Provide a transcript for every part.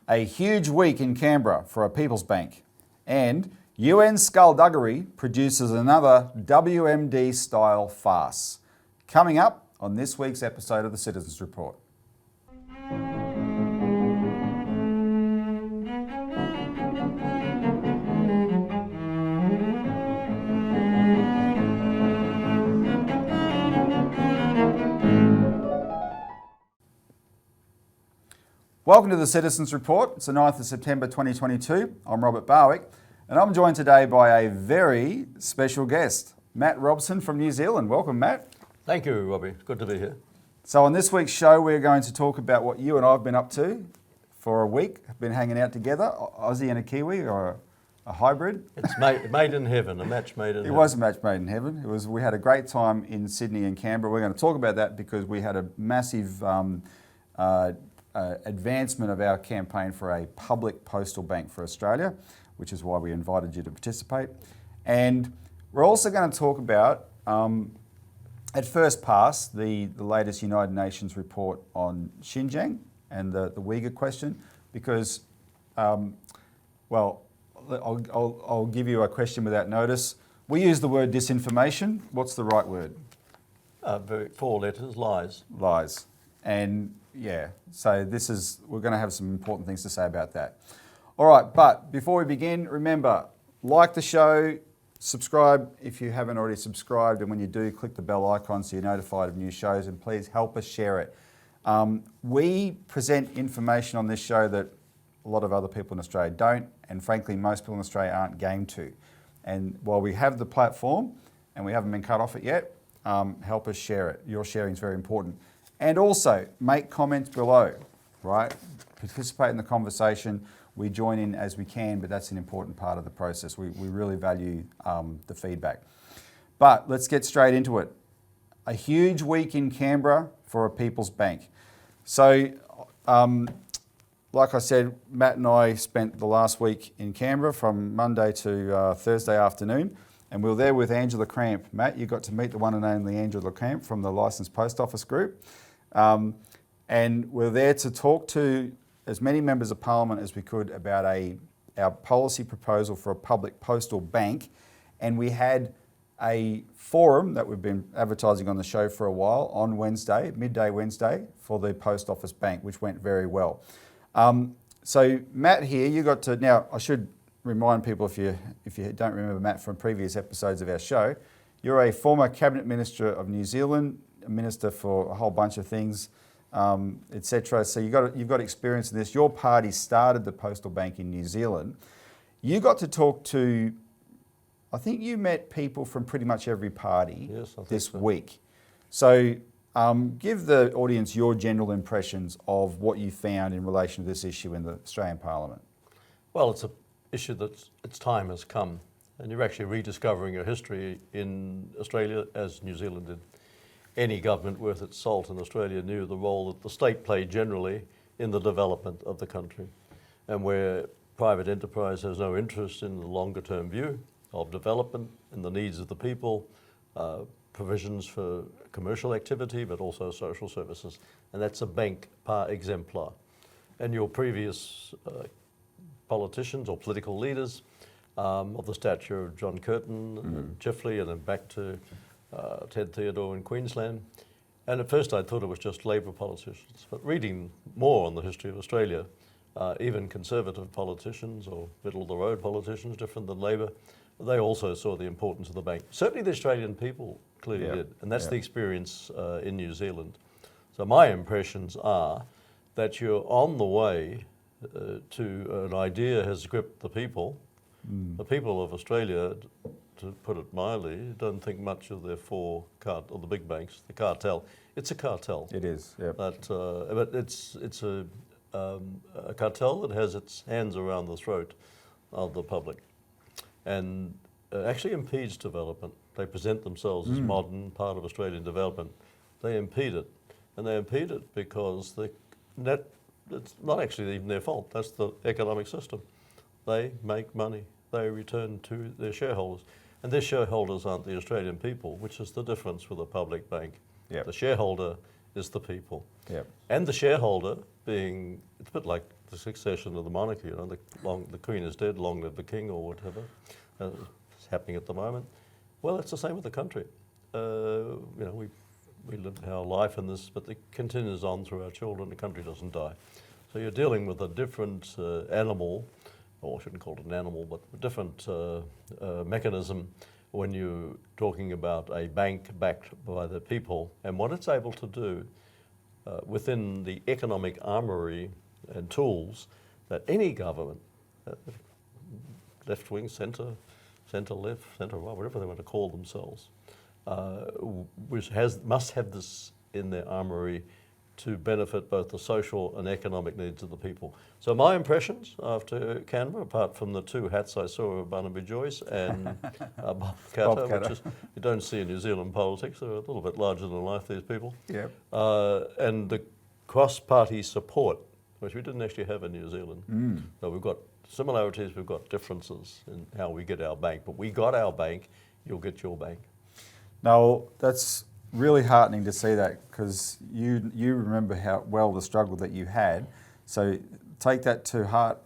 A huge week in Canberra for a People's Bank. And UN skullduggery produces another WMD-style farce. Coming up on this week's episode of the Citizens Report. Welcome to the Citizens Report. It's the 9th of September 2022. I'm Robert Barwick and I'm joined today by a very special guest, Matt Robson from New Zealand. Welcome, Matt. Thank you, Robbie. It's good to be here. So on this week's show, we're going to talk about what you and I have been up to for a week. Have been hanging out together, Aussie and a Kiwi, or a hybrid. It's made in heaven, a match made in heaven. It was a match made in heaven. We had a great time in Sydney and Canberra. We're going to talk about that because we had a massive advancement of our campaign for a public postal bank for Australia, which is why we invited you to participate. And we're also going to talk about, at first pass, the latest United Nations report on Xinjiang and the Uyghur question, because, well, I'll give you a question without notice. We use the word disinformation. What's the right word? 4 letters, lies. Lies. And yeah, so we're going to have some important things to say about that. All right, but before we begin, remember, like the show, subscribe if you haven't already subscribed, and when you do, click the bell icon so you're notified of new shows, and please help us share it. We present information on this show that a lot of other people in Australia don't, and frankly, most people in Australia aren't game to. And while we have the platform, and we haven't been cut off it yet, help us share it. Your sharing is very important. And also, make comments below, right? Participate in the conversation. We join in as we can, but that's an important part of the process. We really value the feedback. But let's get straight into it. A huge week in Canberra for a People's Bank. So, like I said, Matt and I spent the last week in Canberra from Monday to Thursday afternoon, and we were there with Angela Cramp. Matt, you got to meet the one and only Angela Cramp from the Licensed Post Office Group. And we're there to talk to as many members of Parliament as we could about our policy proposal for a public postal bank. And we had a forum that we've been advertising on the show for a while on Wednesday, midday Wednesday, for the Post Office Bank, which went very well. So Matt here, you got to, now I should remind people if you don't remember Matt from previous episodes of our show, you're a former Cabinet Minister of New Zealand, a minister for a whole bunch of things, etc. So you've got experience in this. Your party started the postal bank in New Zealand. You got to talk to, I think you met people from pretty much every party this week. So give the audience your general impressions of what you found in relation to this issue in the Australian Parliament. Well, it's an issue that its time has come, and you're actually rediscovering your history in Australia as New Zealand did. Any government worth its salt in Australia knew the role that the state played generally in the development of the country, and where private enterprise has no interest in the longer term view of development and the needs of the people, provisions for commercial activity but also social services, and that's a bank par exemplar. And your previous politicians or political leaders of the stature of John Curtin and Chifley, and then back to Ted Theodore in Queensland. And at first I thought it was just Labor politicians, but reading more on the history of Australia, even Conservative politicians or middle-of-the-road politicians, different than Labor, they also saw the importance of the bank. Certainly the Australian people clearly did, and that's the experience in New Zealand. So my impressions are that you're on the way to an idea has gripped the people. The people of Australia, to put it mildly, don't think much of their of the big banks, the cartel. It's a cartel. It is, yeah. But it's a cartel that has its hands around the throat of the public, and actually impedes development. They present themselves as modern, part of Australian development. They impede it, and they impede it because it's not actually even their fault. That's the economic system. They make money. They return to their shareholders. And their shareholders aren't the Australian people, which is the difference with a public bank. Yep. The shareholder is the people. Yep. And the shareholder being, it's a bit like the succession of the monarchy. You know, the Queen is dead, long live the King, or whatever. It's happening at the moment. Well, it's the same with the country. You know, we live our life in this, but it continues on through our children. The country doesn't die. So you're dealing with a different animal, or I shouldn't call it an animal, but a different mechanism when you're talking about a bank backed by the people and what it's able to do within the economic armoury and tools that any government, left wing, centre left, centre right, whatever they want to call themselves, which must have this in their armoury to benefit both the social and economic needs of the people. So my impressions after Canberra, apart from the two hats I saw of Barnaby Joyce and Bob Katter, which is, you don't see in New Zealand politics, they're a little bit larger than life, these people. Yep. And the cross-party support, which we didn't actually have in New Zealand. So we've got similarities, we've got differences in how we get our bank, but we got our bank, you'll get your bank. Now, that's really heartening to see that, because you remember how well the struggle that you had. So take that to heart,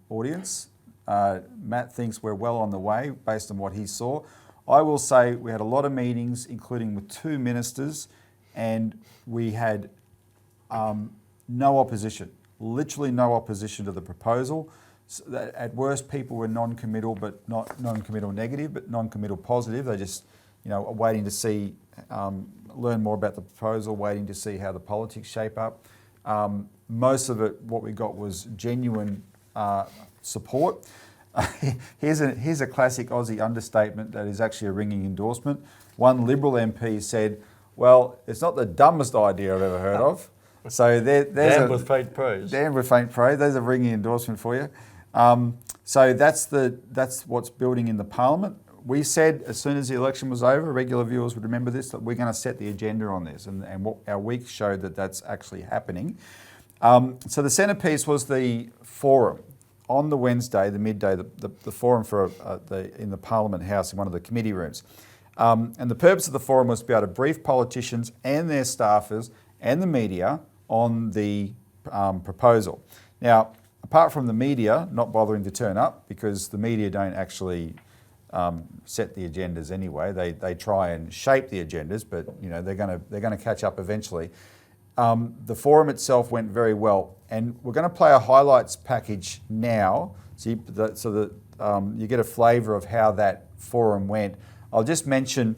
audience. Matt thinks we're well on the way based on what he saw. I will say we had a lot of meetings, including with 2 ministers, and we had no opposition, literally no opposition to the proposal. So that at worst, people were non-committal, but not non-committal negative, but non-committal positive. They just, you know, are waiting to see, learn more about the proposal, waiting to see how the politics shape up. Most of it, what we got was genuine support. Here's a classic Aussie understatement that is actually a ringing endorsement. One Liberal MP said, "Well, it's not the dumbest idea I've ever heard of." So there's Damned with faint praise. Damned with faint praise. There's a ringing endorsement for you. So that's what's building in the Parliament. We said as soon as the election was over, regular viewers would remember this, that we're going to set the agenda on this, and what our week showed that that's actually happening. So the centrepiece was the forum on the Wednesday, the midday, the forum for in the Parliament House in one of the committee rooms. And the purpose of the forum was to be able to brief politicians and their staffers and the media on the proposal. Now, apart from the media not bothering to turn up, because the media don't actually set the agendas anyway. They try and shape the agendas, but you know they're going to catch up eventually. The forum itself went very well, and we're going to play a highlights package now, so that you get a flavour of how that forum went. I'll just mention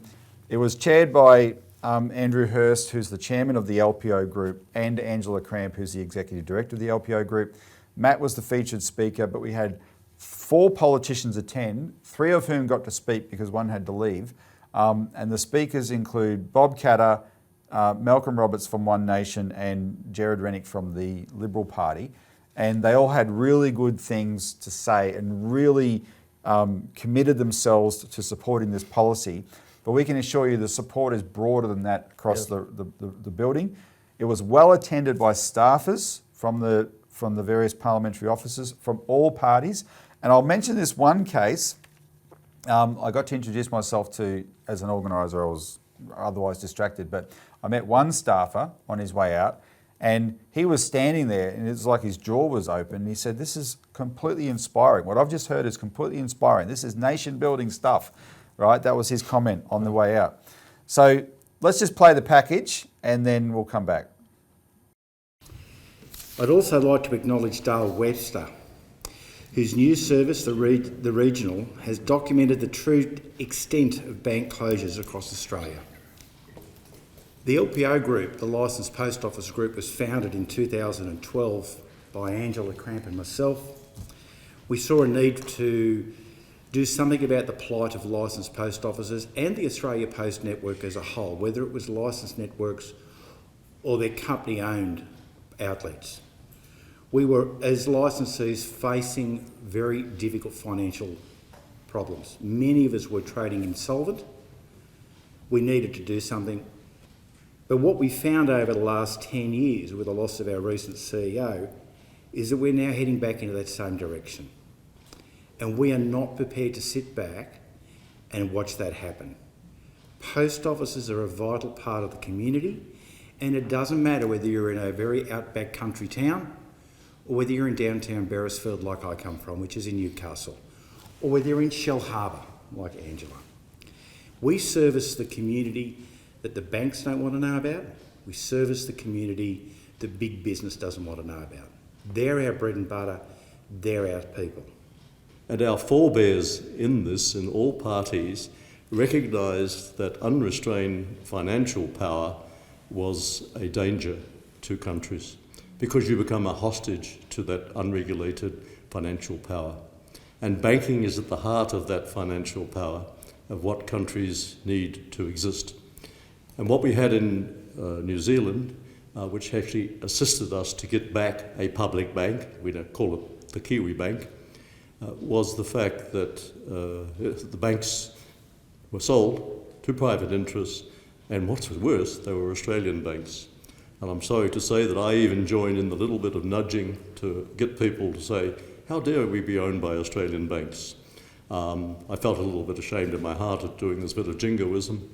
it was chaired by Andrew Hurst, who's the chairman of the LPO group, and Angela Cramp, who's the executive director of the LPO group. Matt was the featured speaker, but we had 4 politicians attend, 3 of whom got to speak because one had to leave. And the speakers include Bob Katter, Malcolm Roberts from One Nation, and Gerard Rennick from the Liberal Party. And they all had really good things to say and really committed themselves to supporting this policy. But we can assure you the support is broader than that across the building. It was well attended by staffers from the various parliamentary offices from all parties. And I'll mention this one case. I got to introduce myself to as an organiser. I was otherwise distracted, but I met one staffer on his way out, and he was standing there, and it was like his jaw was open. He said, "This is completely inspiring. What I've just heard is completely inspiring. This is nation-building stuff," right? That was his comment on the way out. So let's just play the package, and then we'll come back. I'd also like to acknowledge Dale Webster, whose news service, the Regional, has documented the true extent of bank closures across Australia. The LPO Group, the Licensed Post Office Group, was founded in 2012 by Angela Cramp and myself. We saw a need to do something about the plight of licensed post offices and the Australia Post network as a whole, whether it was licensed networks or their company-owned outlets. We were, as licensees, facing very difficult financial problems. Many of us were trading insolvent. We needed to do something. But what we found over the last 10 years with the loss of our recent CEO is that we're now heading back into that same direction. And we are not prepared to sit back and watch that happen. Post offices are a vital part of the community, and it doesn't matter whether you're in a very outback country town or whether you're in downtown Beresfield like I come from, which is in Newcastle, or whether you're in Shell Harbour like Angela. We service the community that the banks don't want to know about. We service the community that big business doesn't want to know about. They're our bread and butter, they're our people. And our forebears in this, in all parties, recognised that unrestrained financial power was a danger to countries because you become a hostage to that unregulated financial power. And banking is at the heart of that financial power of what countries need to exist. And what we had in New Zealand, which actually assisted us to get back a public bank, we don't call it the Kiwi Bank, was the fact that the banks were sold to private interests, and what's worse, they were Australian banks. And I'm sorry to say that I even joined in the little bit of nudging to get people to say, how dare we be owned by Australian banks? I felt a little bit ashamed in my heart at doing this bit of jingoism,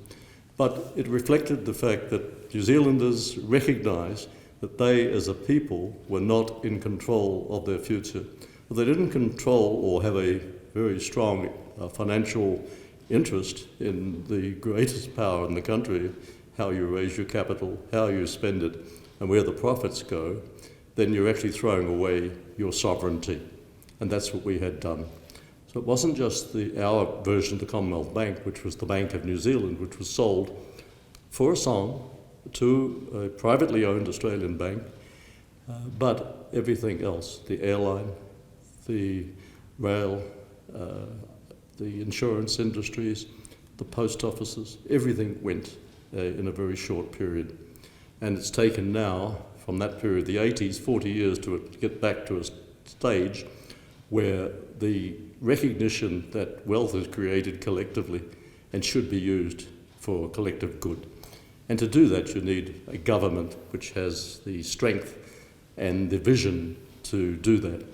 but it reflected the fact that New Zealanders recognised that they as a people were not in control of their future. They didn't control or have a very strong financial interest in the greatest power in the country, how you raise your capital, how you spend it, and where the profits go, then you're actually throwing away your sovereignty. And that's what we had done. So it wasn't just our version of the Commonwealth Bank, which was the Bank of New Zealand, which was sold for a song to a privately owned Australian bank, but everything else, the airline, the rail, the insurance industries, the post offices, everything went in a very short period. And it's taken now, from that period, the 80s, 40 years to get back to a stage where the recognition that wealth is created collectively and should be used for collective good. And to do that, you need a government which has the strength and the vision to do that.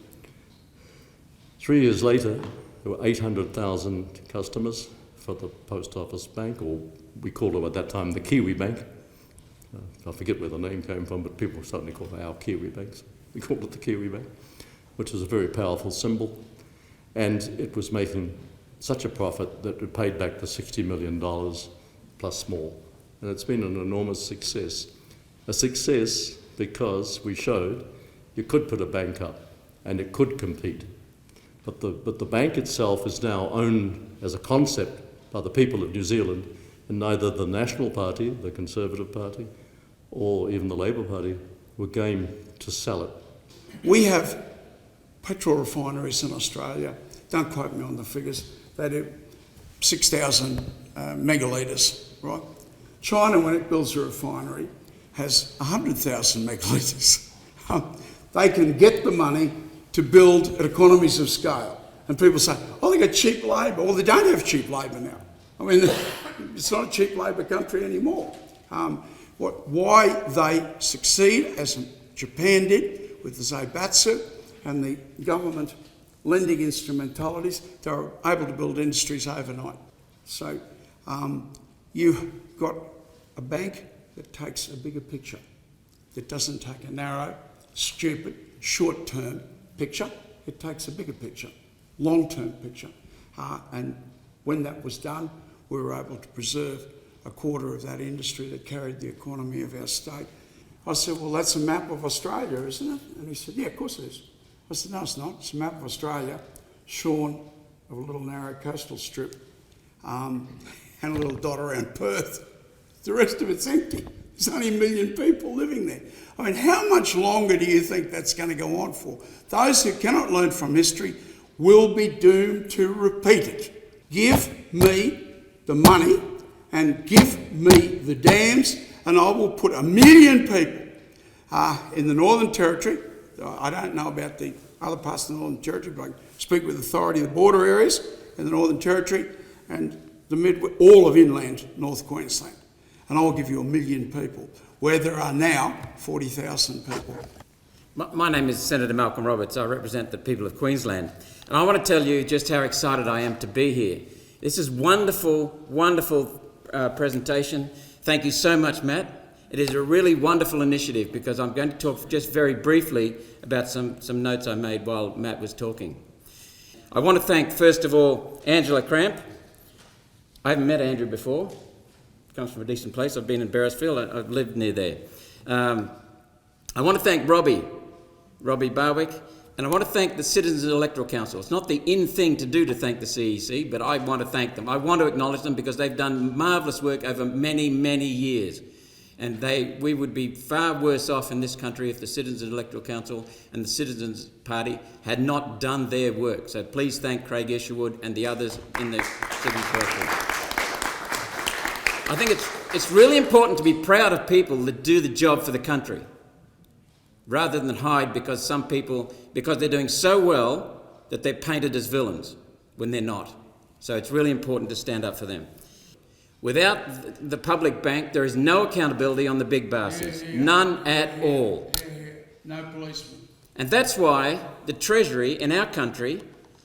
3 years later, there were 800,000 customers for the Post Office Bank, or we called it at that time the Kiwi Bank. I forget where the name came from, but people suddenly called it our Kiwi Banks. We called it the Kiwi Bank, which was a very powerful symbol. And it was making such a profit that it paid back the $60 million plus more. And it's been an enormous success. A success because we showed you could put a bank up and it could compete. But the bank itself is now owned as a concept by the people of New Zealand, and neither the National Party, the Conservative Party, or even the Labour Party were game to sell it. We have petrol refineries in Australia, don't quote me on the figures, they do 6,000 megalitres, right? China, when it builds a refinery, has 100,000 megalitres. They can get the money to build at economies of scale. And people say, oh, they got cheap labour. Well, they don't have cheap labour now. I mean, it's not a cheap labour country anymore. Why they succeed, as Japan did with the Zaibatsu and the government lending instrumentalities, they were able to build industries overnight. So you've got a bank that takes a bigger picture, that doesn't take a narrow, stupid, short-term picture. It takes a bigger picture, long-term picture. And when that was done, we were able to preserve a quarter of that industry that carried the economy of our state. I said, well, that's a map of Australia, isn't it? And he said, yeah, of course it is. I said, no, it's not. It's a map of Australia, shorn of a little narrow coastal strip, and a little dot around Perth. The rest of it's empty. There's only 1 million people living there. I mean, how much longer do you think that's going to go on for? Those who cannot learn from history will be doomed to repeat it. Give me the money and give me the dams, and I will put 1 million people in the Northern Territory. I don't know about the other parts of the Northern Territory, but I speak with authority of the border areas in the Northern Territory and all of inland North Queensland. And I'll give you 1 million people, where there are now 40,000 people. My name is Senator Malcolm Roberts. I represent the people of Queensland. And I want to tell you just how excited I am to be here. This is wonderful, wonderful presentation. Thank you so much, Matt. It is a really wonderful initiative because I'm going to talk just very briefly about some notes I made while Matt was talking. I want to thank, first of all, Angela Cramp. I haven't met Andrew before. Comes from a decent place. I've been in Beresfield. I've lived near there. I want to thank Robert Barwick, and I want to thank the Citizens Electoral Council. It's not the in thing to do to thank the CEC, but I want to thank them. I want to acknowledge them because they've done marvellous work over many, many years. And we would be far worse off in this country if the Citizens Electoral Council and the Citizens Party had not done their work. So please thank Craig Isherwood and the others in the Citizens Council. I think it's really important to be proud of people that do the job for the country, rather than hide because some people, because they're doing so well that they're painted as villains when they're not. So it's really important to stand up for them. Without the public bank, there is no accountability on the big bosses. None at all. No policemen. And that's why the Treasury in our country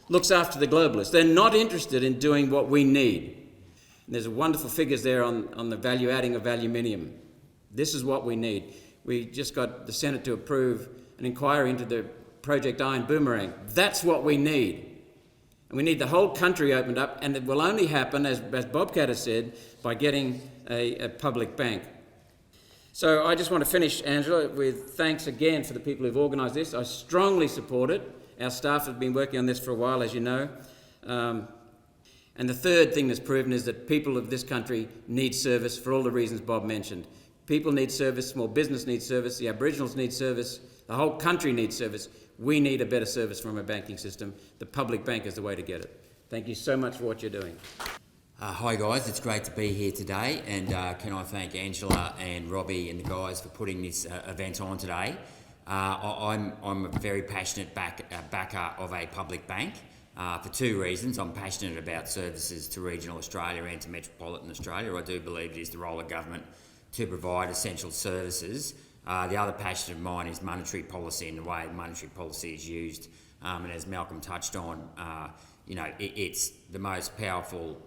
looks after the globalists. They're not interested in doing what we need. And there's wonderful figures there on the value adding of aluminium. This is what we need. We just got the Senate to approve an inquiry into the Project Iron Boomerang. That's what we need. And we need the whole country opened up, and it will only happen, as Bobcat has said, by getting a public bank. So I just want to finish, Angela, with thanks again for the people who've organised this. I strongly support it. Our staff have been working on this for a while, as you know. And the third thing that's proven is that people of this country need service for all the reasons Bob mentioned. People need service, small business needs service, the Aboriginals need service, the whole country needs service. We need a better service from our banking system. The public bank is the way to get it. Thank you so much for what you're doing. Hi guys, it's great to be here today, and can I thank Angela and Robbie and the guys for putting this event on today. I'm a very passionate backer of a public bank for two reasons. I'm passionate about services to regional Australia and to metropolitan Australia. I do believe it is the role of government to provide essential services. The other passion of mine is monetary policy and the way monetary policy is used. And as Malcolm touched on, it's the most powerful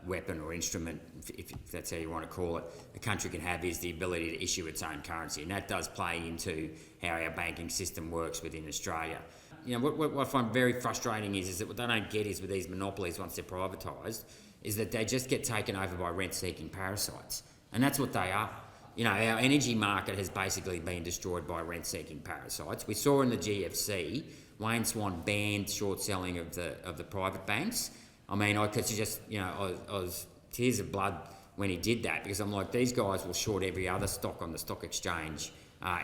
weapon or instrument, if that's how you want to call it, a country can have, is the ability to issue its own currency. And that does play into how our banking system works within Australia. What I find very frustrating is that what they don't get is with these monopolies, once they're privatised, is that they just get taken over by rent-seeking parasites. And that's what they are. Our energy market has basically been destroyed by rent-seeking parasites. We saw in the GFC, Wayne Swan banned short selling of the private banks. I mean, I could just, I was tears of blood when he did that, because I'm like, these guys will short every other stock on the stock exchange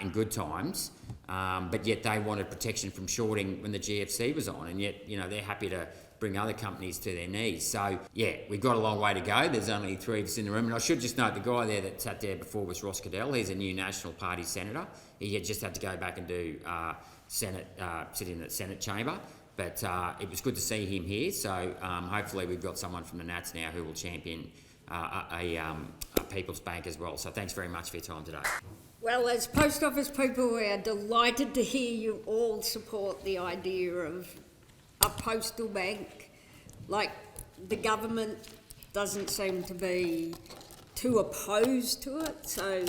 in good times, but yet they wanted protection from shorting when the GFC was on, and yet, they're happy to bring other companies to their knees. So, yeah, we've got a long way to go. There's only three of us in the room. And I should just note the guy there that sat there before was Ross Cadell. He's a new National Party senator. He just had to go back and do sit in the Senate chamber. But it was good to see him here. So hopefully we've got someone from the Nats now who will champion a People's Bank as well. So thanks very much for your time today. Well, as post office people, we are delighted to hear you all support the idea of a postal bank. Like, the government doesn't seem to be too opposed to it, so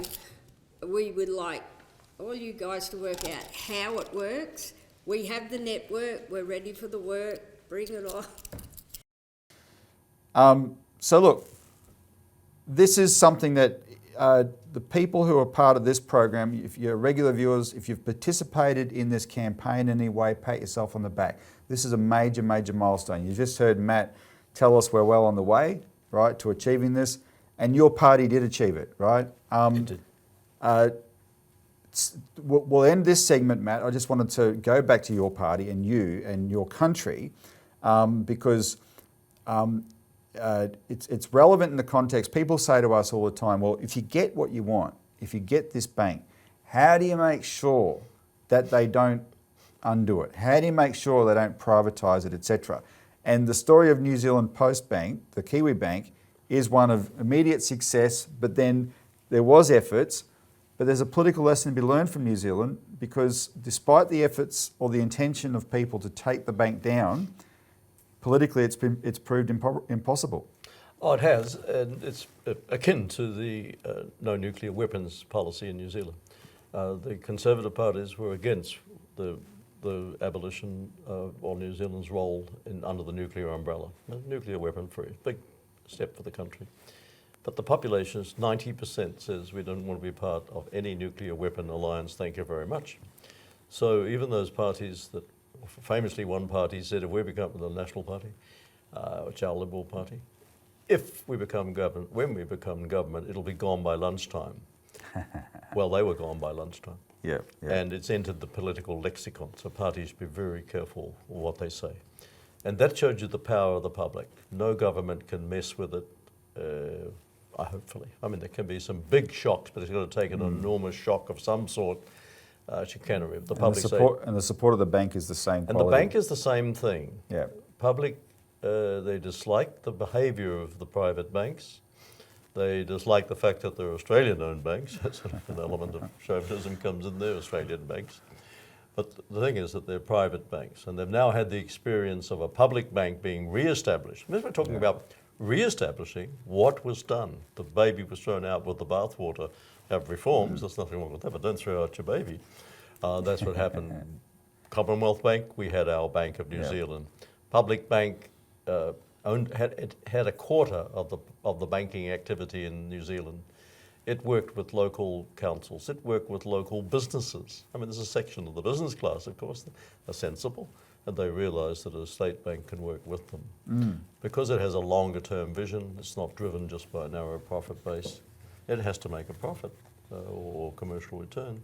we would like all you guys to work out how it works. We have the network, we're ready for the work, bring it on. So look, this is something that the people who are part of this program, if you're regular viewers, if you've participated in this campaign in any way, pat yourself on the back. This is a major, major milestone. You just heard Matt tell us we're well on the way, right, to achieving this, and your party did achieve it, right? It did. We'll end this segment, Matt. I just wanted to go back to your party and you and your country because it's relevant in the context. People say to us all the time, well, if you get what you want, if you get this bank, how do you make sure that they don't undo it? How do you make sure they don't privatise it, etc.? And the story of New Zealand Post Bank, the Kiwi Bank, is one of immediate success, but then there was efforts, but there's a political lesson to be learned from New Zealand, because despite the efforts or the intention of people to take the bank down, politically it's proved impossible. Oh, it has, and it's akin to the no nuclear weapons policy in New Zealand. The Conservative parties were against the abolition of New Zealand's role under the nuclear umbrella. Nuclear weapon free, big step for the country. But the population is 90% says we don't want to be part of any nuclear weapon alliance, thank you very much. So even those parties that, famously one party said if we become the National Party, which is our Liberal Party, if we become government, when we become government, it'll be gone by lunchtime. Well, they were gone by lunchtime. Yeah, yeah. And it's entered the political lexicon, so parties should be very careful what they say. And that shows you the power of the public. No government can mess with it, hopefully. I mean, there can be some big shocks, but it's going to take an enormous shock of some sort. Chicanery. The public and the support of the bank is the same and quality. the bank is the same thing. Yeah. Public, they dislike the behaviour of the private banks. They dislike the fact that they're Australian-owned banks. That's an element of chauvinism comes in there, Australian banks. But the thing is that they're private banks, and they've now had the experience of a public bank being re-established. We're talking about re-establishing what was done. The baby was thrown out with the bathwater. Have reforms, there's nothing wrong with that, but don't throw out your baby. That's what happened. Commonwealth Bank, we had our Bank of New Zealand. Public Bank had a quarter of the banking activity in New Zealand. It worked with local councils. It worked with local businesses. I mean, there's a section of the business class, of course, that are sensible, and they realise that a state bank can work with them. Because it has a longer term vision, it's not driven just by a narrow profit base. It has to make a profit or commercial return,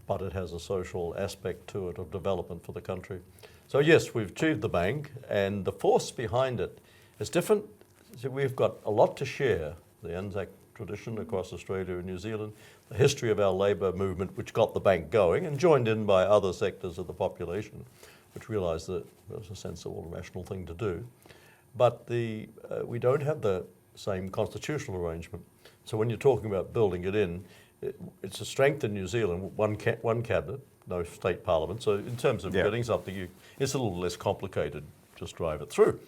but it has a social aspect to it of development for the country. So yes, we've achieved the bank, and the force behind it is different. So we've got a lot to share, the Anzac tradition across Australia and New Zealand, the history of our labour movement, which got the bank going and joined in by other sectors of the population, which realised that it was a sensible, rational thing to do. But we don't have the same constitutional arrangement. So when you're talking about building it in, it's a strength in New Zealand, one cabinet, no state parliament. So in terms of getting something, it's a little less complicated. Just drive it through,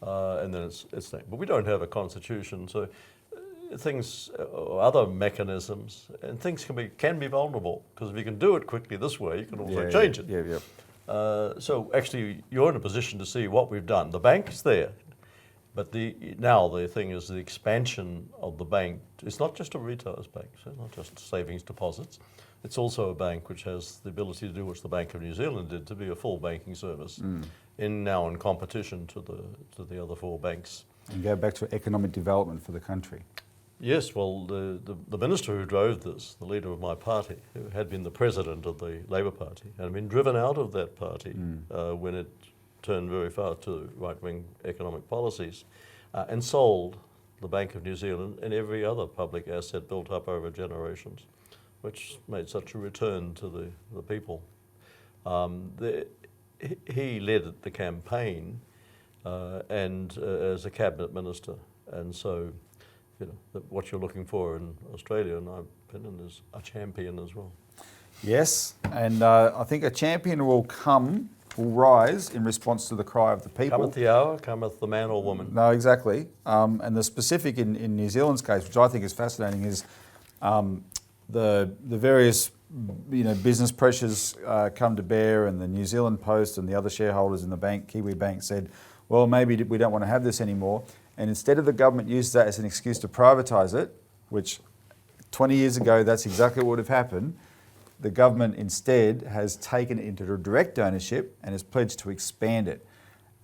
and then it's that. But we don't have a constitution, so things or other mechanisms and things can be vulnerable, because if you can do it quickly this way, you can also change it. So actually, you're in a position to see what we've done. The bank is there. But now the thing is the expansion of the bank. It's not just a retailer's bank, so not just savings deposits. It's also a bank which has the ability to do what the Bank of New Zealand did, to be a full banking service, now in competition to the other four banks. And go back to economic development for the country. Yes, well, the minister who drove this, the leader of my party, who had been the president of the Labour Party, had been driven out of that party when it turned very far to right-wing economic policies, and sold the Bank of New Zealand and every other public asset built up over generations, which made such a return to the people. He led the campaign and as a cabinet minister, and so what you're looking for in Australia, in my opinion, is a champion as well. Yes, and I think a champion will rise in response to the cry of the people. Cometh the hour, cometh the man or woman. No, exactly. And the specific in New Zealand's case, which I think is fascinating, is the various business pressures come to bear, and the New Zealand Post and the other shareholders in the bank, Kiwi Bank, said, well, maybe we don't want to have this anymore. And instead of the government use that as an excuse to privatise it, which 20 years ago that's exactly what would have happened, the government instead has taken it into direct ownership and has pledged to expand it.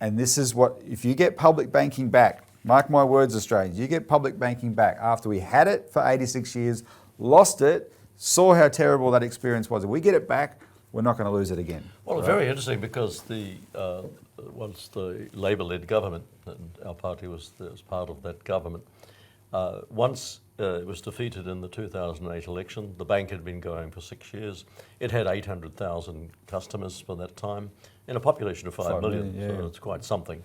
And this is what, if you get public banking back, mark my words, Australians, you get public banking back after we had it for 86 years, lost it, saw how terrible that experience was. If we get it back, we're not going to lose it again. Well, it's very interesting, because once the Labor-led government, and our party was part of that government, once it was defeated in the 2008 election. The bank had been going for 6 years. It had 800,000 customers for that time in a population of 5 million, so it's quite something.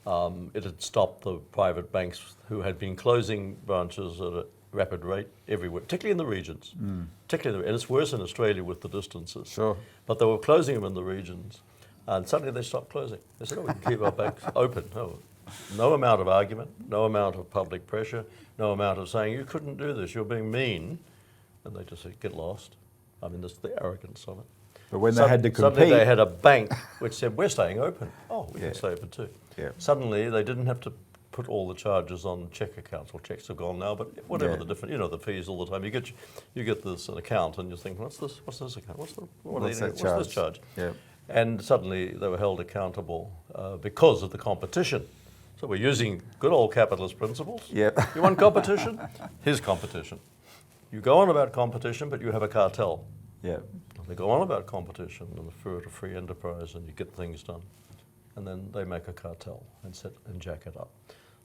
It had stopped the private banks who had been closing branches at a rapid rate everywhere, particularly in the regions. And it's worse in Australia with the distances. Sure. But they were closing them in the regions, and suddenly they stopped closing. They said, oh, we can keep our banks open. Oh, no amount of argument, no amount of public pressure, no amount of saying, you couldn't do this, you're being mean, and they just say, get lost. I mean, that's the arrogance of it. But when they had to compete... Suddenly they had a bank which said, we're staying open. Oh, we can stay open too. Yeah. Suddenly they didn't have to put all the charges on cheque accounts. Well, cheques are gone now, but whatever the different, the fees all the time. You get this an account and you think, what's this account? What's this charge? Yeah. And suddenly they were held accountable because of the competition. So we're using good old capitalist principles. Yep. You want competition? Here's competition. You go on about competition, but you have a cartel. Yeah. They go on about competition and the fruit of free enterprise, and you get things done. And then they make a cartel and jack it up.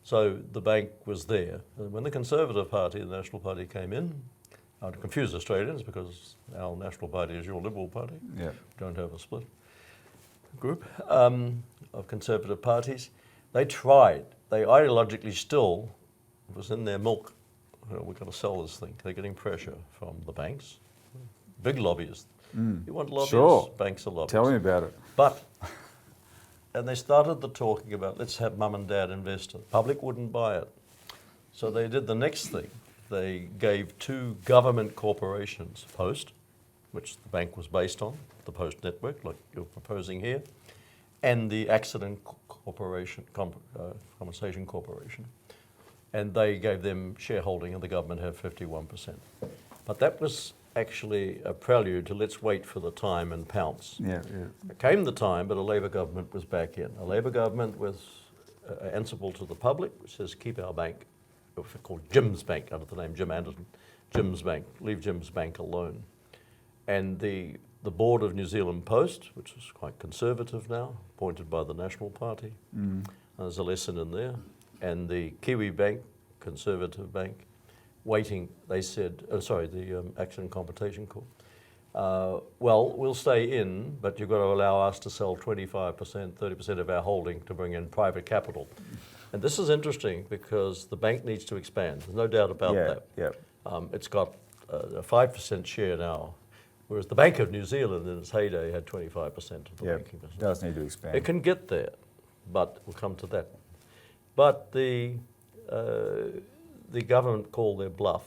So the bank was there. And when the Conservative Party, the National Party, came in, I would confuse Australians because our National Party is your Liberal Party. Yeah. We don't have a split group of Conservative parties. They tried. They ideologically still, it was in their milk, we've got to sell this thing. They're getting pressure from the banks, big lobbyists. You want lobbyists? Sure. Banks are lobbyists. Tell me about it. But, and they started the talking about, let's have mum and dad invest it. Public wouldn't buy it. So they did the next thing. They gave 2 government corporations, Post, which the bank was based on, the Post network, like you're proposing here, and the Accident Corporation, Compensation Corporation. And they gave them shareholding and the government had 51%. But that was actually a prelude to let's wait for the time and pounce. Yeah. It came the time, but a Labor government was back in. A Labor government was answerable to the public, which says keep our bank, called Jim's Bank, under the name Jim Anderson, Jim's Bank, leave Jim's Bank alone. And the board of New Zealand Post, which is quite conservative now, appointed by the National Party, there's a lesson in there, and the Kiwi Bank, Conservative Bank, waiting, they said, the Accident Compensation Corp. Well, we'll stay in, but you've got to allow us to sell 25%, 30% of our holding to bring in private capital. And this is interesting because the bank needs to expand. There's no doubt about that. Yeah. It's got a 5% share now, whereas the Bank of New Zealand in its heyday had 25% of the banking business. It does need to expand. It can get there, but we'll come to that. But the government called their bluff.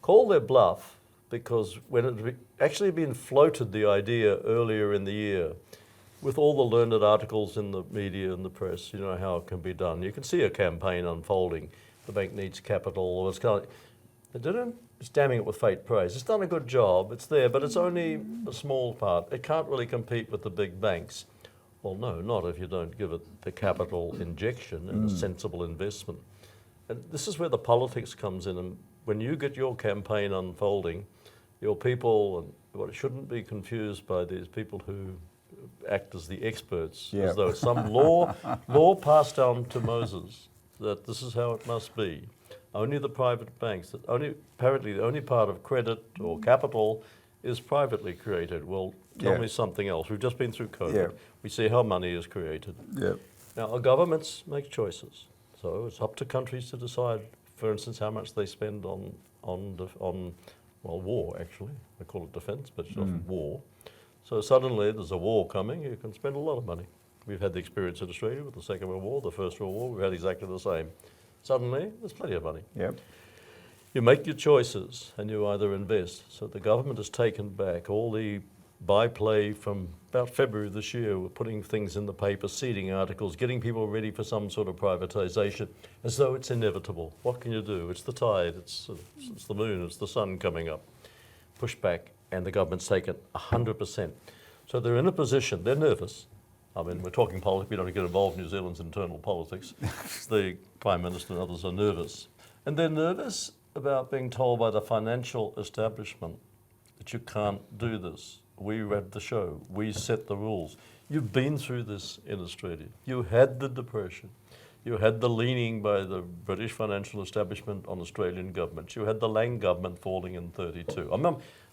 Called their bluff because when it had actually been floated the idea earlier in the year, with all the learned articles in the media and the press, you know how it can be done. You can see a campaign unfolding. The bank needs capital. They didn't. It's damning it with faint praise. It's done a good job. It's there, but it's only a small part. It can't really compete with the big banks. Well, no, not if you don't give it the capital injection and a sensible investment. And this is where the politics comes in. And when you get your campaign unfolding, your people shouldn't be confused by these people who act as the experts, as though it's some law passed down to Moses that this is how it must be. Only the private banks, apparently the only part of credit or capital is privately created. Well, tell me something else. We've just been through COVID. Yeah. We see how money is created. Yeah. Now, our governments make choices. So it's up to countries to decide, for instance, how much they spend on war, actually. They call it defence, but it's often war. So suddenly there's a war coming, you can spend a lot of money. We've had the experience in Australia with the Second World War, the First World War, we've had exactly the same. Suddenly, there's plenty of money. Yep. You make your choices and you either invest. So the government has taken back all the byplay from about February this year. We're putting things in the paper, seeding articles, getting people ready for some sort of privatisation, as though it's inevitable. What can you do? It's the tide, it's the moon, it's the sun coming up. Push back, and the government's taken 100%. So they're in a position, they're nervous. I mean, we're talking politics, we don't get involved in New Zealand's internal politics. The Prime Minister and others are nervous. And they're nervous about being told by the financial establishment that you can't do this. We read the show, we set the rules. You've been through this in Australia. You had the Depression. You had the leaning by the British financial establishment on Australian governments. You had the Lang government falling in 32.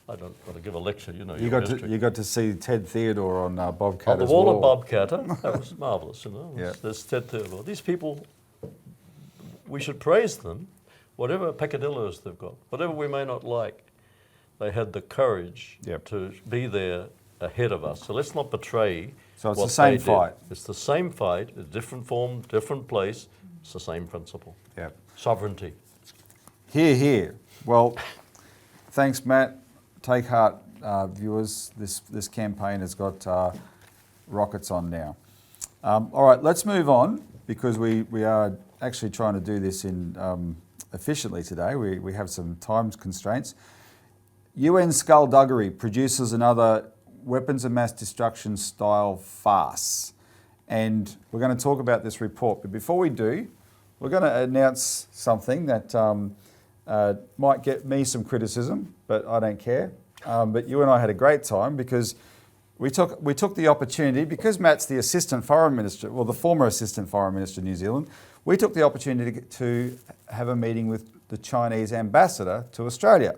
I don't want to give a lecture, you know. You got to see Ted Theodore on Bobcat on the as wall well. of Bobcat, that was marvellous, you know. Yeah. There's Ted Theodore. These people, we should praise them, whatever peccadillos they've got, whatever we may not like, they had the courage to be there ahead of us. So let's not betray. So it's what the same they did. fight. It's the same fight, a different form, different place, It's the same principle. Yeah. Sovereignty. Hear, hear. Well, thanks, Matt. Take heart, viewers. This campaign has got rockets on now. All right, let's move on because we are actually trying to do this in efficiently today. We have some time constraints. UN skullduggery produces another weapons of mass destruction style farce. And we're going to talk about this report. But before we do, we're going to announce something that might get me some criticism, but I don't care. But you and I had a great time because we took the opportunity, because Matt's the Assistant Foreign Minister, well, the former Assistant Foreign Minister of New Zealand, we took the opportunity to have a meeting with the Chinese ambassador to Australia,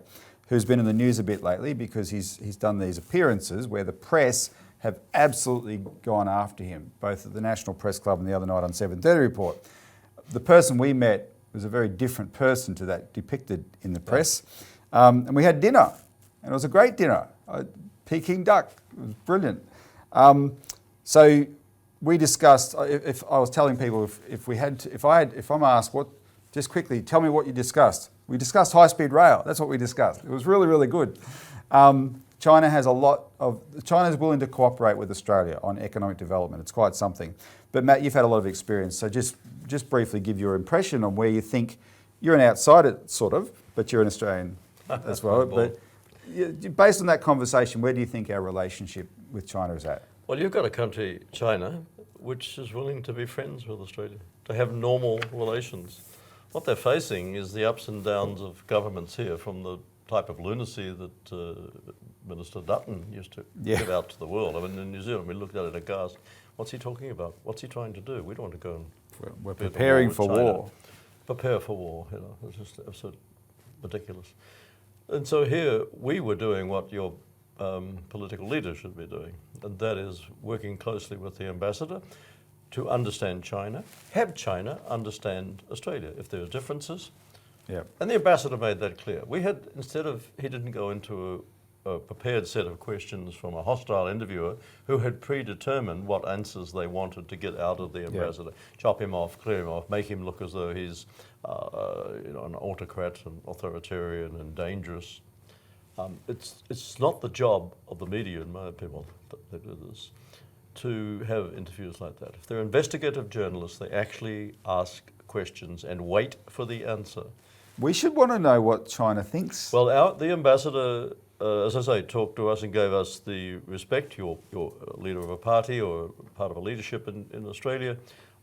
who's been in the news a bit lately because he's done these appearances where the press have absolutely gone after him, both at the National Press Club and the other night on 7:30 Report. The person we met was a very different person to that depicted in the press. And we had dinner, and it was a great dinner. Peking duck, it was brilliant. So we discussed, if I was telling people, if I'm asked, just quickly, tell me what you discussed. We discussed high-speed rail. That's what we discussed. It was really, really good. China's willing to cooperate with Australia on economic development. It's quite something. But Matt, you've had a lot of experience, so just briefly give your impression on where you think, you're an outsider, sort of, but you're an Australian as well. But based on that conversation, where do you think our relationship with China is at? Well, you've got a country, China, which is willing to be friends with Australia, to have normal relations. What they're facing is the ups and downs of governments here, from the type of lunacy that Minister Dutton used to give out to the world. I mean, in New Zealand, we looked at it aghast. What's he talking about? What's he trying to do? We don't want to go and... We're preparing for war. Prepare for war, you know, it's just absolutely ridiculous. And so here, we were doing what your political leaders should be doing, and that is working closely with the ambassador to understand China, have China understand Australia if there are differences. Yeah. And the ambassador made that clear. We had, he didn't go into a prepared set of questions from a hostile interviewer who had predetermined what answers they wanted to get out of the ambassador. Chop him off, clear him off, make him look as though he's an autocrat and authoritarian and dangerous. It's not the job of the media, in my opinion, that do this, to have interviews like that. If they're investigative journalists, they actually ask questions and wait for the answer. We should want to know what China thinks. Well, the ambassador, as I say, talked to us and gave us the respect. You're leader of a party or part of a leadership in Australia.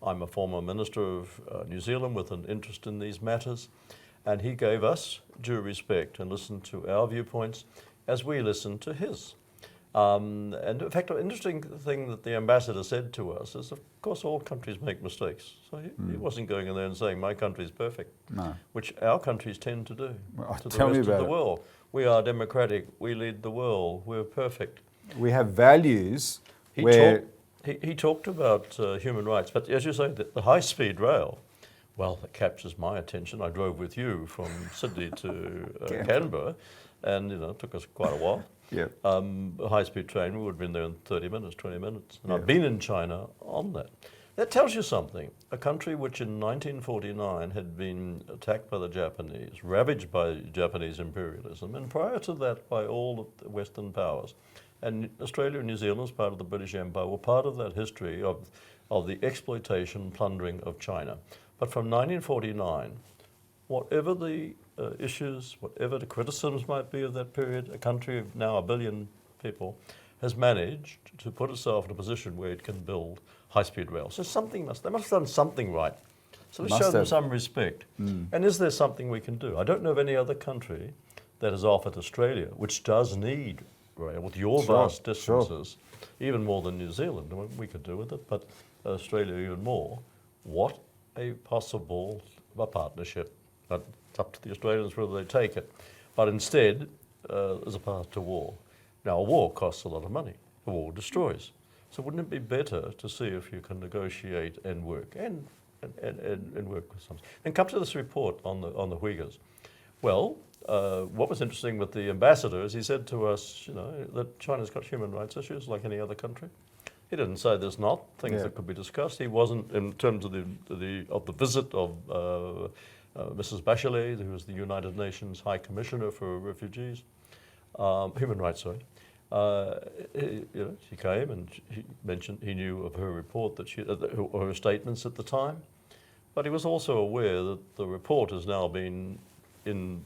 I'm a former minister of New Zealand with an interest in these matters. And he gave us due respect and listened to our viewpoints as we listened to his. And in fact, an interesting thing that the ambassador said to us is, of course, all countries make mistakes. So he wasn't going in there and saying, my country's perfect, which our countries tend to do to the rest of the world. We are democratic, we lead the world, we're perfect. We have values He talked about human rights, but as you say, the high-speed rail, well, that captures my attention. I drove with you from Sydney to Canberra, and it took us quite a while. Yeah. A high-speed train, we would have been there in 30 minutes, 20 minutes. And I've been in China on that. That tells you something. A country which in 1949 had been attacked by the Japanese, ravaged by Japanese imperialism, and prior to that by all of the Western powers. And Australia and New Zealand, as part of the British Empire, were part of that history of the exploitation, plundering of China. But from 1949, whatever the issues, whatever the criticisms might be of that period, a country of now 1 billion people has managed to put itself in a position where it can build high-speed rail. So they must have done something right. So let's show them some respect. And is there something we can do? I don't know of any other country that has offered Australia, which does need rail, with your vast distances, even more than New Zealand. We could do with it, but Australia even more. What a possible partnership. But it's up to the Australians whether they take it. But instead, there's a path to war. Now, a war costs a lot of money. A war destroys. So wouldn't it be better to see if you can negotiate and work and work with some? And come to this report on the Uyghurs. Well, what was interesting with the ambassador is he said to us, that China's got human rights issues like any other country. He didn't say there's not things Yeah. that could be discussed. He wasn't, in terms of the visit of Mrs. Bachelet, who was the United Nations High Commissioner for Refugees, Human Rights, sorry. She came and he mentioned he knew of her report or her statements at the time, but he was also aware that the report has now been in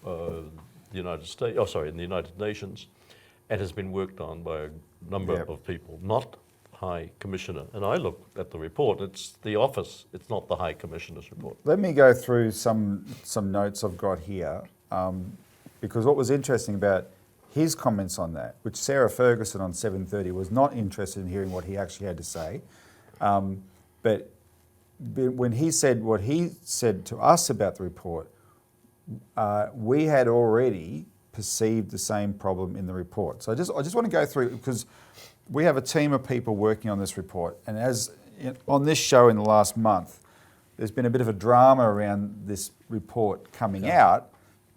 the United States, in the United Nations, and has been worked on by a number Yep. of people, not High Commissioner. And I looked at the report; it's the office; it's not the High Commissioner's report. Let me go through some notes I've got here, because what was interesting about his comments on that, which Sarah Ferguson on 7:30 was not interested in hearing what he actually had to say, but when he said what he said to us about the report, we had already perceived the same problem in the report. So I just want to go through, because we have a team of people working on this report, and on this show in the last month, there's been a bit of a drama around this report coming out,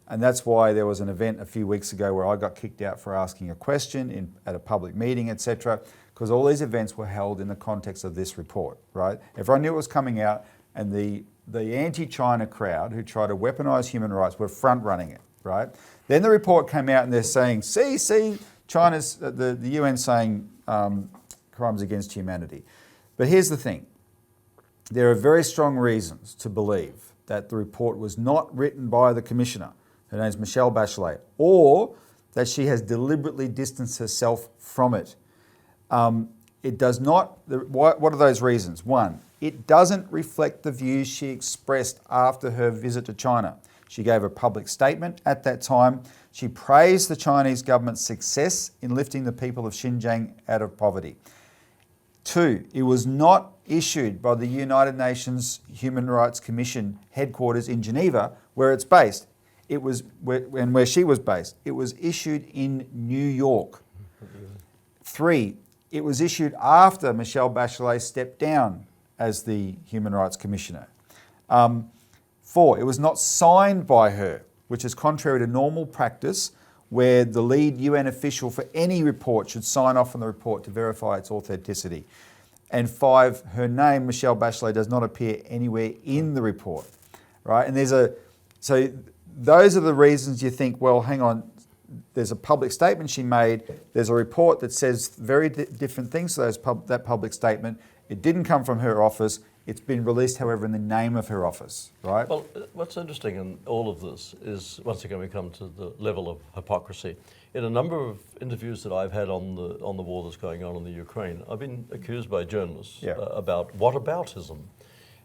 and that's why there was an event a few weeks ago where I got kicked out for asking a question at a public meeting, etc., because all these events were held in the context of this report, right? Everyone knew it was coming out, and the anti-China crowd who try to weaponise human rights were front-running it, right? Then the report came out and they're saying, see, China's, the UN saying crimes against humanity. But here's the thing. There are very strong reasons to believe that the report was not written by the Commissioner, her name's Michelle Bachelet, or that she has deliberately distanced herself from it. It does not, what are those reasons? One, it doesn't reflect the views she expressed after her visit to China. She gave a public statement at that time. She praised the Chinese government's success in lifting the people of Xinjiang out of poverty. Two, it was not issued by the United Nations Human Rights Commission headquarters in Geneva, where it's based. It was where she was based. It was issued in New York. Three, it was issued after Michelle Bachelet stepped down as the Human Rights Commissioner. Four, it was not signed by her, which is contrary to normal practice, where the lead UN official for any report should sign off on the report to verify its authenticity. And five, her name, Michelle Bachelet, does not appear anywhere in the report, right? And so those are the reasons you think, well, hang on, there's a public statement she made, there's a report that says very different things to that public statement. It didn't come from her office. It's been released, however, in the name of her office, right? Well, what's interesting in all of this is, once again, we come to the level of hypocrisy. In a number of interviews that I've had on the war that's going on in the Ukraine, I've been accused by journalists about whataboutism.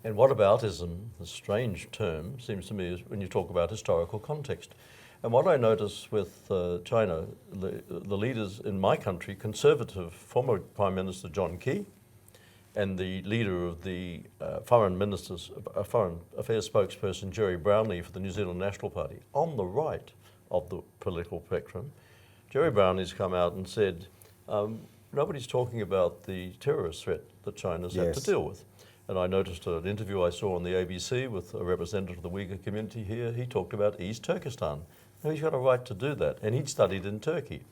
And whataboutism, a strange term, seems to me, is when you talk about historical context. And what I notice with China, the leaders in my country, conservative former Prime Minister John Key, and the leader of the Foreign Affairs spokesperson Jerry Brownlee for the New Zealand National Party, on the right of the political spectrum, Jerry Brownlee's come out and said, nobody's talking about the terrorist threat that China's had to deal with. And I noticed an interview I saw on the ABC with a representative of the Uyghur community here. He talked about East Turkestan. Now, he's got a right to do that, and he'd studied in Turkey.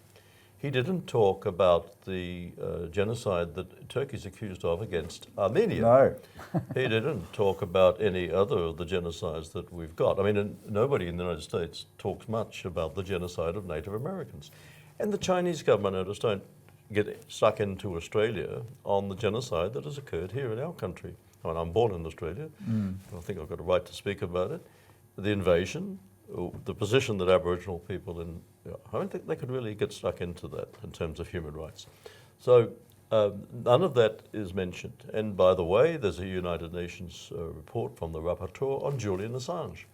He didn't talk about the genocide that Turkey's accused of against Armenia. No. He didn't talk about any other of the genocides that we've got. I mean, nobody in the United States talks much about the genocide of Native Americans. And the Chinese government, notice, don't get stuck into Australia on the genocide that has occurred here in our country. I mean, I'm born in Australia. I think I've got a right to speak about it. The invasion, the position that Aboriginal people in, I don't think they could really get stuck into that in terms of human rights. So none of that is mentioned. And by the way, there's a United Nations report from the rapporteur on Julian Assange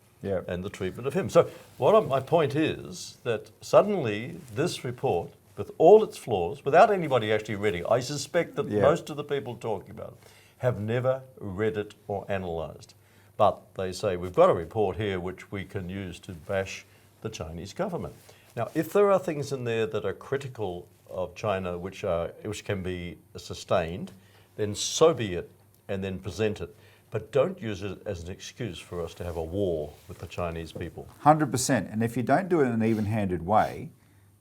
and the treatment of him. So my point is that suddenly this report, with all its flaws, without anybody actually reading it, I suspect that most of the people talking about it have never read it or analysed. But they say, we've got a report here which we can use to bash the Chinese government. Now, if there are things in there that are critical of China which can be sustained, then so be it, and then present it. But don't use it as an excuse for us to have a war with the Chinese people. 100%. And if you don't do it in an even-handed way,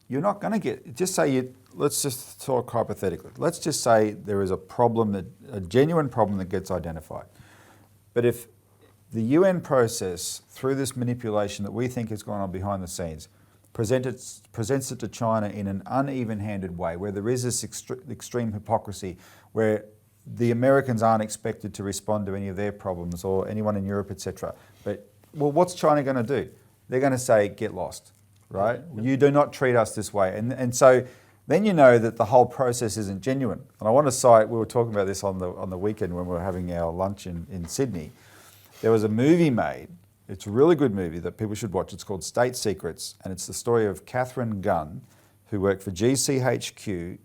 you're not going to get, just say let's just talk hypothetically. Let's just say there is a problem, a genuine problem that gets identified. But if the UN process, through this manipulation that we think is going on behind the scenes, presents it to China in an uneven-handed way, where there is this extreme hypocrisy, where the Americans aren't expected to respond to any of their problems, or anyone in Europe, etc. But, well, what's China going to do? They're going to say, get lost, right? You do not treat us this way. And so then you know that the whole process isn't genuine. And I want to cite, we were talking about this on the weekend when we were having our lunch in Sydney. There was a movie made. It's a really good movie that people should watch. It's called State Secrets, and it's the story of Catherine Gunn, who worked for GCHQ,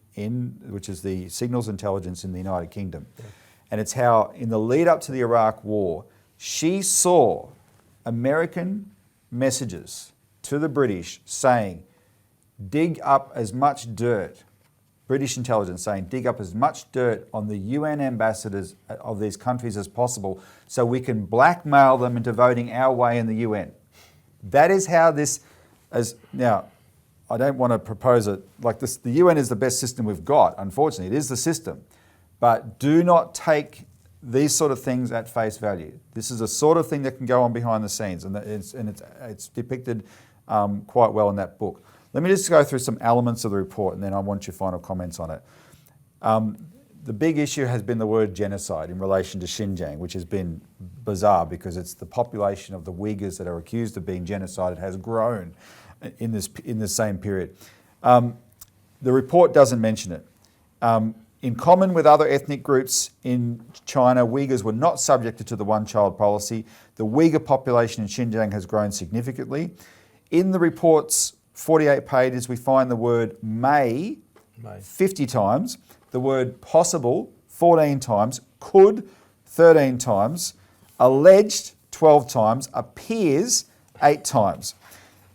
which is the signals intelligence in the United Kingdom. Yeah. And it's how, in the lead up to the Iraq War, she saw American messages to the British saying, dig up as much dirt, British intelligence saying, dig up as much dirt on the UN ambassadors of these countries as possible so we can blackmail them into voting our way in the UN. That is how this, now, I don't want to propose it like this. The UN is the best system we've got, unfortunately. It is the system. But do not take these sort of things at face value. This is a sort of thing that can go on behind the scenes, and it's depicted quite well in that book. Let me just go through some elements of the report, and then I want your final comments on it. The big issue has been the word genocide in relation to Xinjiang, which has been bizarre because it's the population of the Uyghurs that are accused of being genocided has grown in the same period. The report doesn't mention it. In common with other ethnic groups in China, Uyghurs were not subjected to the one-child policy. The Uyghur population in Xinjiang has grown significantly. In the report's 48 pages, we find the word may 50 times, the word possible 14 times, could 13 times, alleged 12 times, appears 8 times.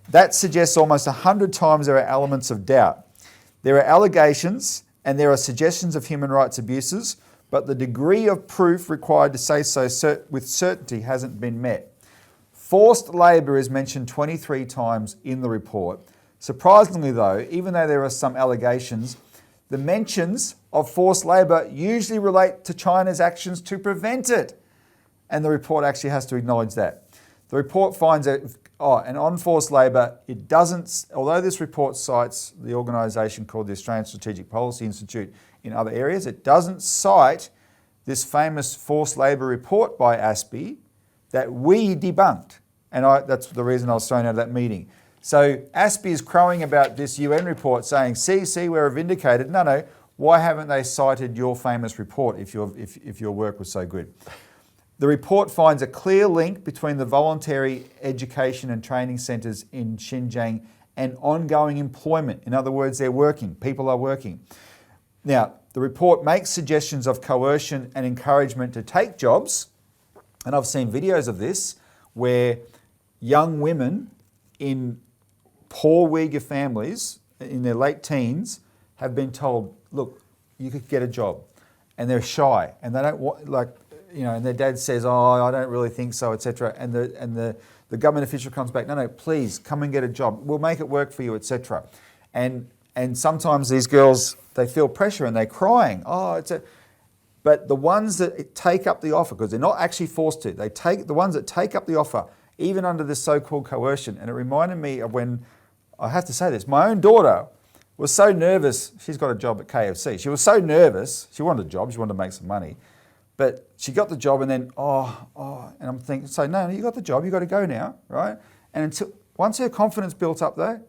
That suggests almost 100 times there are elements of doubt. There are allegations and there are suggestions of human rights abuses, but the degree of proof required to say so with certainty hasn't been met. Forced labour is mentioned 23 times in the report. Surprisingly though, even though there are some allegations, the mentions of forced labour usually relate to China's actions to prevent it. And the report actually has to acknowledge that. The report finds that, and on forced labour, it doesn't, although this report cites the organisation called the Australian Strategic Policy Institute in other areas, it doesn't cite this famous forced labour report by ASPI that we debunked. And that's the reason I was thrown out of that meeting. So ASPI is crowing about this UN report saying, see, we're vindicated. No, why haven't they cited your famous report if your work was so good? The report finds a clear link between the voluntary education and training centres in Xinjiang and ongoing employment. In other words, they're working, people are working. Now, the report makes suggestions of coercion and encouragement to take jobs, and I've seen videos of this where young women in poor Uyghur families in their late teens have been told, look, you could get a job, and they're shy and they don't want, and their dad says, oh, I don't really think so, etc. And the government official comes back, no, please come and get a job. We'll make it work for you, etc. And sometimes these girls, they feel pressure and they're crying. But the ones that take up the offer, because they're not actually forced to, the ones that take up the offer, even under this so-called coercion. And it reminded me of when, I have to say this, my own daughter was so nervous. She's got a job at KFC. She was so nervous. She wanted a job. She wanted to make some money. But she got the job and then, and I'm thinking, so no, you got the job, you got to go now, right? And once her confidence built up though,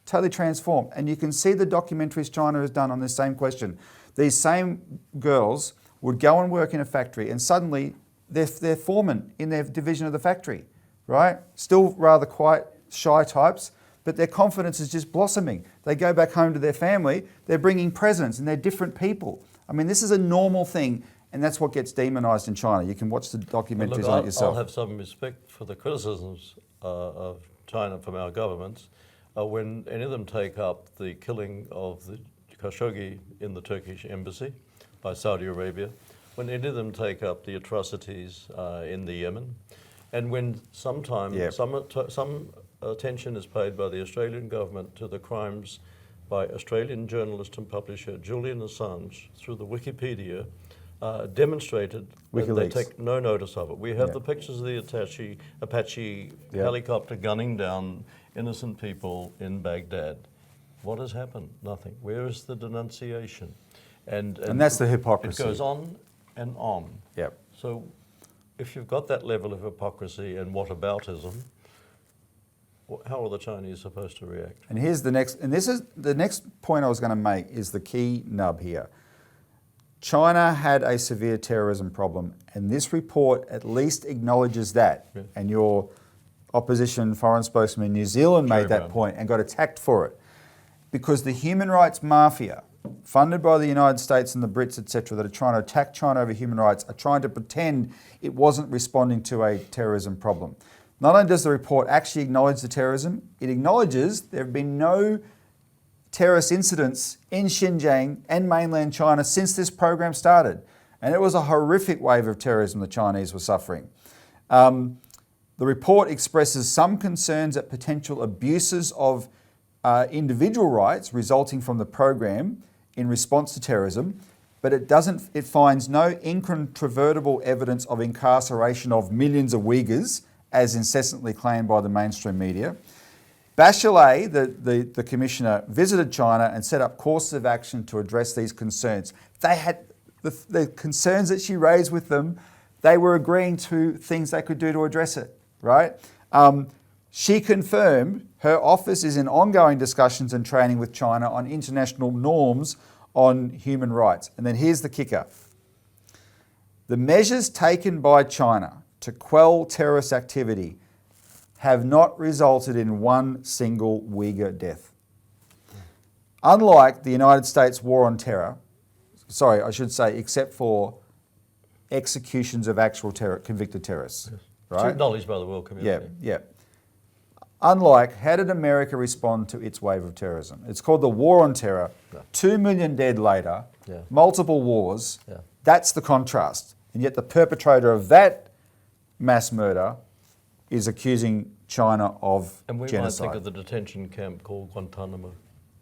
totally transformed. And you can see the documentaries China has done on this same question. These same girls would go and work in a factory and suddenly they're foreman in their division of the factory, right? Still rather quiet, shy types, but their confidence is just blossoming. They go back home to their family, they're bringing presents and they're different people. I mean, this is a normal thing. And that's what gets demonised in China. You can watch the documentaries on it yourself. I'll have some respect for the criticisms of China from our governments when any of them take up the killing of the Khashoggi in the Turkish embassy by Saudi Arabia, when any of them take up the atrocities in the Yemen, and when sometimes some attention is paid by the Australian government to the crimes by Australian journalist and publisher Julian Assange through the Wikipedia demonstrated that they WikiLeaks. take no notice of it. We have Yeah. the pictures of the Apache Yeah. helicopter gunning down innocent people in Baghdad. What has happened? Nothing. Where is the denunciation? And that's the hypocrisy. It goes on and on. Yep. So if you've got that level of hypocrisy and whataboutism, how are the Chinese supposed to react? And here's the next, and this is the next point I was going to make is the key nub here. China had a severe terrorism problem, and this report at least acknowledges that. Yeah. And your opposition foreign spokesman in New Zealand Jerry made that Brown. point and got attacked for it. Because the human rights mafia, funded by the United States and the Brits, etc., that are trying to attack China over human rights, are trying to pretend it wasn't responding to a terrorism problem. Not only does the report actually acknowledge the terrorism, it acknowledges there have been no terrorist incidents in Xinjiang and mainland China since this program started. And it was a horrific wave of terrorism the Chinese were suffering. The report expresses some concerns at potential abuses of individual rights resulting from the program in response to terrorism, but it finds no incontrovertible evidence of incarceration of millions of Uyghurs, as incessantly claimed by the mainstream media. Bachelet, the commissioner, visited China and set up courses of action to address these concerns. They had the concerns that she raised with them, they were agreeing to things they could do to address it, right? She confirmed her office is in ongoing discussions and training with China on international norms on human rights. And then here's the kicker. The measures taken by China to quell terrorist activity have not resulted in one single Uyghur death. Unlike the United States war on terror, sorry, I should say, except for executions of actual convicted terrorists, It's right? acknowledged by the world Yeah, community. yeah. Unlike, how did America respond to its wave of terrorism? It's called the war on terror. Yeah. 2 million dead later, Yeah. multiple wars. Yeah. That's the contrast. And yet the perpetrator of that mass murder is accusing China of And we genocide. might think of the detention camp called Guantanamo,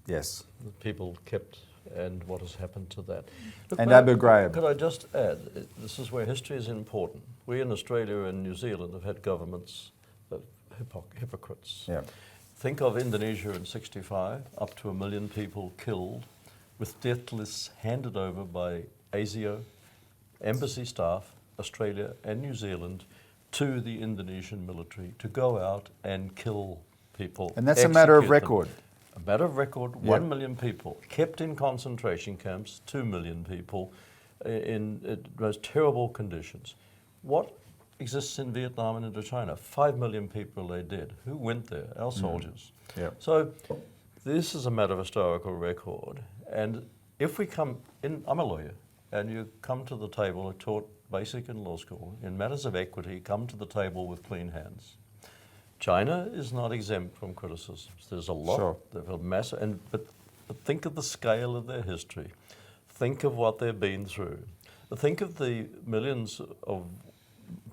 Yes. the people kept, and what has happened to that. Look, And Matt, Abu Ghraib. Could I just add, this is where history is important. We in Australia and New Zealand have had governments of hypocrites. Yeah. Think of Indonesia in '65, up to 1 million people killed, with death lists handed over by ASIO, embassy staff, Australia and New Zealand, to the Indonesian military to go out and kill people. And that's a matter of execute them. record. A matter of record, Yeah. 1 million people kept in concentration camps, 2 million people in most terrible conditions. What exists in Vietnam and Indochina? 5 million people they dead. Who went there? Our soldiers. Yeah. So this is a matter of historical record. And if we come in, I'm a lawyer, and you come to the table, I taught basic in law school, in matters of equity, come to the table with clean hands. China is not exempt from criticisms. There's a lot, Sure. there's a massive, but think of the scale of their history. Think of what they've been through. Think of the millions of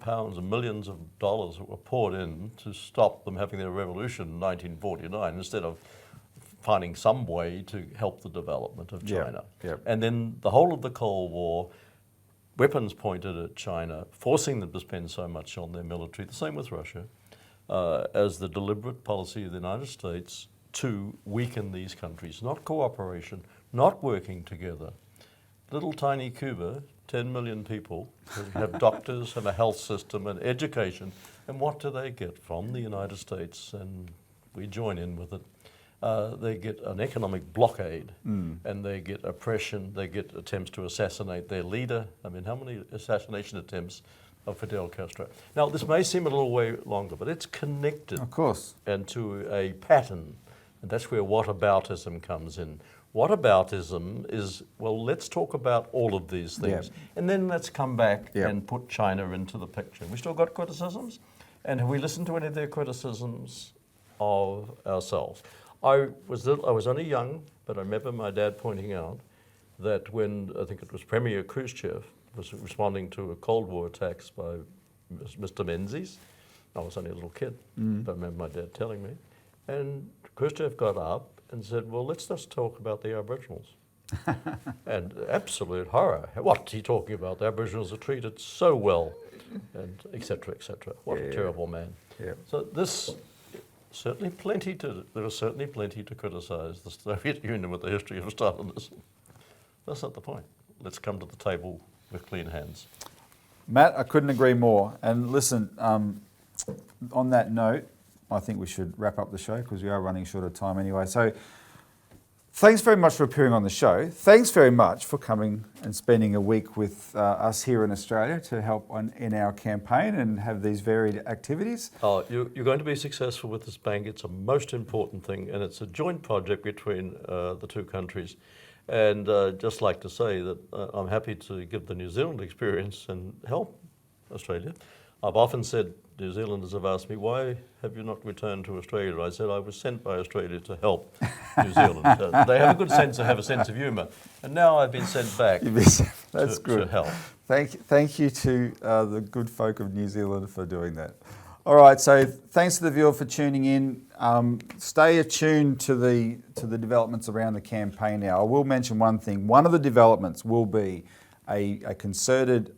pounds and millions of dollars that were poured in to stop them having their revolution in 1949 instead of finding some way to help the development of Yeah, China. yeah. And then the whole of the Cold War, weapons pointed at China, forcing them to spend so much on their military, the same with Russia, as the deliberate policy of the United States to weaken these countries. Not cooperation, not working together. Little tiny Cuba, 10 million people, who have doctors and a health system and education, and what do they get from the United States? And we join in with it. They get an economic blockade, and they get oppression, they get attempts to assassinate their leader. I mean, how many assassination attempts of Fidel Castro? Now, this may seem a little way longer, but it's connected Of course. and to a pattern, and that's where whataboutism comes in. Whataboutism is, well, let's talk about all of these things, and then let's come back Yeah. and put China into the picture. We still got criticisms, and have we listened to any of their criticisms of ourselves? I was only young, but I remember my dad pointing out that when, I think it was Premier Khrushchev was responding to a Cold War attacks by Mr. Menzies. I was only a little kid, but I remember my dad telling me. And Khrushchev got up and said, well, let's just talk about the Aboriginals. And absolute horror. What's he talking about? The Aboriginals are treated so well, and et cetera, et cetera. What a terrible man. Yeah. So there is certainly plenty to criticise the Soviet Union with the history of Stalinism. That's not the point. Let's come to the table with clean hands. Matt, I couldn't agree more. And listen, on that note, I think we should wrap up the show because we are running short of time anyway. So thanks very much for appearing on the show. Thanks very much for coming and spending a week with us here in Australia to help in our campaign and have these varied activities. Oh, you're going to be successful with this bank. It's a most important thing, and it's a joint project between the two countries. And just like to say that I'm happy to give the New Zealand experience and help Australia. I've often said, New Zealanders have asked me, why have you not returned to Australia? I said, I was sent by Australia to help New Zealand. They have a good sense of humour. And now I've been sent back That's good. to help. Thank you to the good folk of New Zealand for doing that. All right, so thanks to the viewer for tuning in. Stay attuned to the developments around the campaign now. I will mention one thing. One of the developments will be a concerted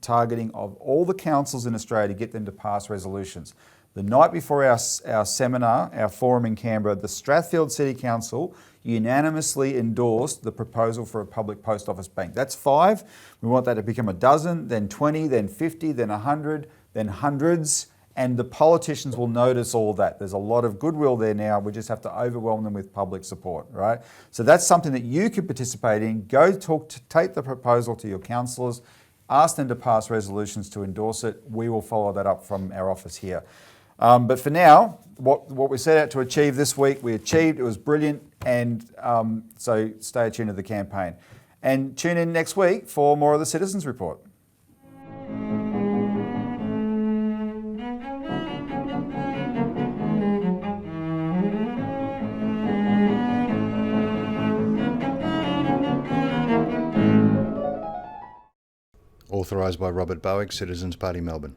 targeting of all the councils in Australia to get them to pass resolutions. The night before our seminar, our forum in Canberra, the Strathfield City Council unanimously endorsed the proposal for a public post office bank. That's 5. We want that to become a dozen, then 20, then 50, then 100, then hundreds, and the politicians will notice all that. There's a lot of goodwill there now. We just have to overwhelm them with public support, right? So that's something that you can participate in. Go take the proposal to your councillors, ask them to pass resolutions to endorse it. We will follow that up from our office here. But for now, what we set out to achieve this week, we achieved. It was brilliant. And so stay tuned to the campaign. And tune in next week for more of the Citizens Report. Authorised by Robert Barwick, Citizens Party, Melbourne.